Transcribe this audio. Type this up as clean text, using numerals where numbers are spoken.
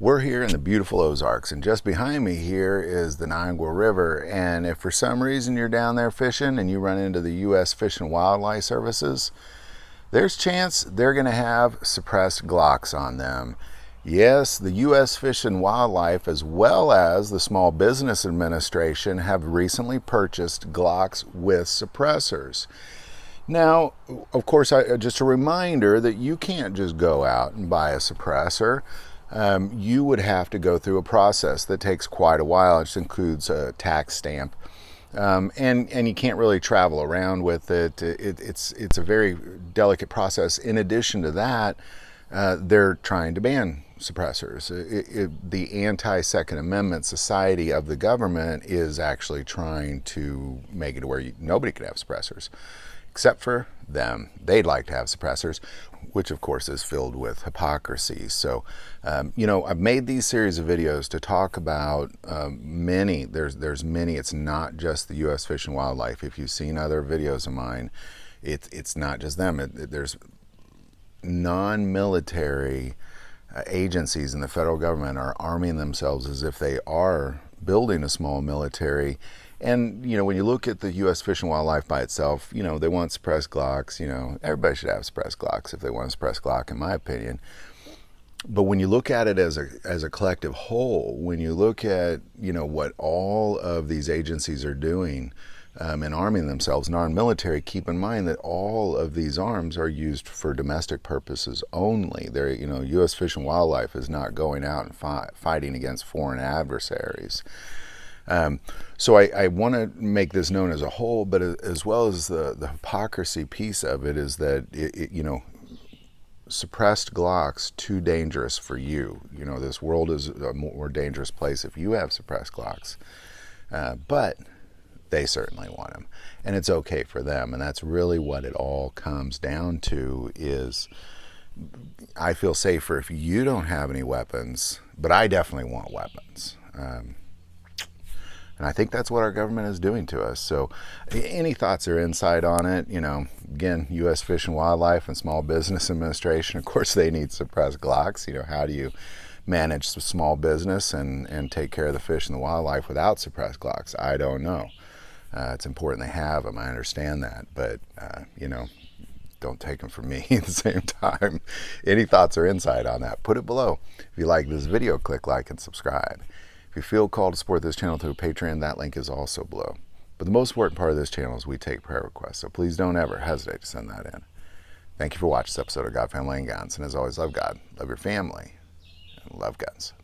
We're here in the beautiful Ozarks, and just behind me here is the Niagara River. And if for some reason you're down there fishing and you run into the U.S. Fish and Wildlife Services, there's a chance they're going to have suppressed Glocks on them. Yes, the U.S. Fish and Wildlife, as well as the Small Business Administration, have recently purchased Glocks with suppressors. Now, of course, just a reminder that you can't just go out and buy a suppressor. You would have to go through a process that takes quite a while. It includes a tax stamp, and you can't really travel around with it. It's a very delicate process. In addition to that, they're trying to ban suppressors. The anti-Second Amendment society of the government is actually trying to make it where nobody could have suppressors, except for them. They'd like to have suppressors, which of course is filled with hypocrisy. So, I've made these series of videos to talk about many. There's many. It's not just the U.S. Fish and Wildlife. If you've seen other videos of mine, it's not just them. There's non-military agencies in the federal government are arming themselves as if they are building a small military. And, when you look at the U.S. Fish and Wildlife by itself, they want suppressed Glocks. Everybody should have suppressed Glocks if they want a suppressed Glock, in my opinion. But when you look at it as a collective whole, when you look at, what all of these agencies are doing and arming themselves, non-military, keep in mind that all of these arms are used for domestic purposes only. They're, U.S. Fish and Wildlife is not going out and fighting against foreign adversaries. So I want to make this known as a whole, but as well as the hypocrisy piece of it is that, suppressed Glocks, too dangerous for you. This world is a more dangerous place if you have suppressed Glocks. But they certainly want them, and it's okay for them. And that's really what it all comes down to is I feel safer if you don't have any weapons, but I definitely want weapons. And I think that's what our government is doing to us. So any thoughts or insight on it? Again, U.S. Fish and Wildlife and Small Business Administration, of course, they need suppressed Glocks. How do you manage small business and take care of the fish and the wildlife without suppressed Glocks? I don't know. It's important they have them. I understand that. But, don't take them from me at the same time. Any thoughts or insight on that? Put it below. If you like this video, click like and subscribe. If you feel called to support this channel through Patreon, that link is also below. But the most important part of this channel is we take prayer requests, so please don't ever hesitate to send that in. Thank you for watching this episode of God, Family, and Guns. And as always, love God, love your family, and love guns.